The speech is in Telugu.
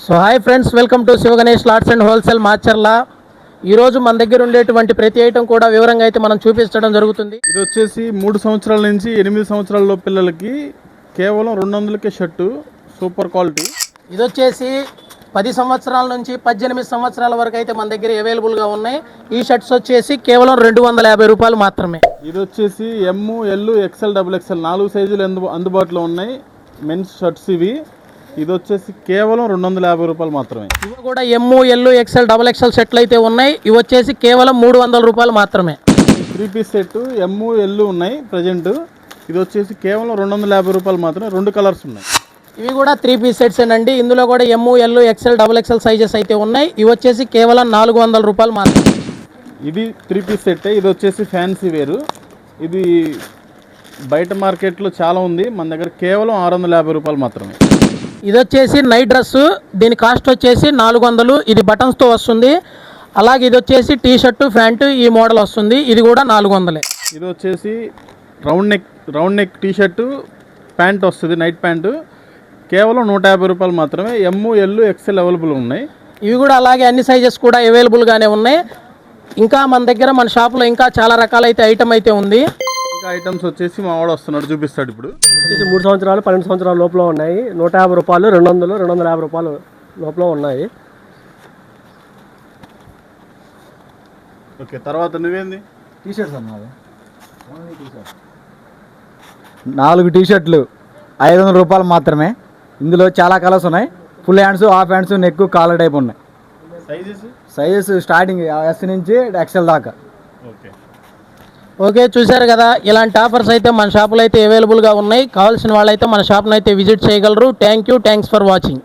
So hi friends, welcome to Shiva Ganesh lots and wholesale Macherla. ఈరోజు మన దగ్గర ఉండేటువంటి ప్రతి ఐటమ్ కూడా వివరంగా అయితే మనం చూపించడం జరుగుతుంది. ఇది వచ్చేసి 3 సంవత్సరాల నుంచి 8 సంవత్సరాల పిల్లలకి కేవలం 200కే షర్టు, సూపర్ క్వాలిటీ. ఇది వచ్చేసి 10 సంవత్సరాల నుంచి 18 సంవత్సరాల వరకు అయితే మన దగ్గర అవైలబుల్గా ఉన్నాయి. ఈ షర్ట్స్ వచ్చేసి కేవలం 250 రూపాయలు మాత్రమే. ఇది వచ్చేసి ఎమ్, ఎల్, ఎక్స్ఎల్, XXL 4 సైజులు అందుబాటులో ఉన్నాయి. మెన్స్ షర్ట్స్ ఇవి. ఇది వచ్చేసి కేవలం 250 రూపాయలు మాత్రమే. ఇవి కూడా ఎమ్, ఎల్, XXL, XXL సెట్లు అయితే ఉన్నాయి. ఇవి వచ్చేసి కేవలం 300 రూపాయలు మాత్రమే. 3 పీస్ సెట్ ఎమ్, ఎల్ ఉన్నాయి ప్రజెంట్. ఇది వచ్చేసి కేవలం 250 రూపాయలు మాత్రమే. 2 కలర్స్ ఉన్నాయి. ఇవి కూడా 3 పీస్ సెట్స్ అండి. ఇందులో కూడా ఎమ్, ఎల్, XXL, XXL సైజెస్ అయితే ఉన్నాయి. ఇవి వచ్చేసి కేవలం 400 రూపాయలు మాత్రమే. ఇది 3 పీస్ సెట్. ఇది వచ్చేసి ఫ్యాన్సీ వేరు. ఇది బయట మార్కెట్లో చాలా ఉంది, మన దగ్గర కేవలం 650 రూపాయలు మాత్రమే. ఇది వచ్చేసి నైట్ డ్రెస్సు. దీని కాస్ట్ వచ్చేసి 400. ఇది బటన్స్తో వస్తుంది. అలాగే ఇది వచ్చేసి టీ షర్టు, ప్యాంటు ఈ మోడల్ వస్తుంది. ఇది కూడా 400. ఇది వచ్చేసి round neck T shirt, pant వస్తుంది, నైట్ ప్యాంటు. కేవలం 150 రూపాయలు మాత్రమే. ఎమ్, ఎల్, XXL అవైలబుల్ ఉన్నాయి. ఇవి కూడా అలాగే అన్ని సైజెస్ కూడా అవైలబుల్గానే ఉన్నాయి. ఇంకా మన దగ్గర మన షాప్లో ఇంకా చాలా రకాలైతే ఐటమ్ అయితే ఉంది. ఇంకా ఐటమ్స్ వచ్చేసి మా వాడు వస్తున్నాడు, చూపిస్తాడు ఇప్పుడు. 3 సంవత్సరాలు 12 సంవత్సరాల లోపల ఉన్నాయి. 150 రూపాయలు, 200, 250 రూపాయలు లోపల ఉన్నాయి. ఓకే, తర్వాత నువ్వేంది? టీ షర్ట్స్ అన్నది 4 టీ షర్ట్లు 500 రూపాయలు మాత్రమే. ఇందులో చాలా కలర్స్ ఉన్నాయి. Full hands, half hands, neck, collar type ఉన్నాయి. సైజెస్ స్టార్టింగ్ S నుంచి XL దాకా. ఓకే, చూశారు కదా, ఇలాంటి ఆఫర్స్ అయితే మన షాపులో అయితే అవైలబుల్గా ఉన్నాయి. కావాల్సిన వాళ్ళైతే మన షాప్ను అయితే విజిట్ చేయగలరు. Thanks for watching.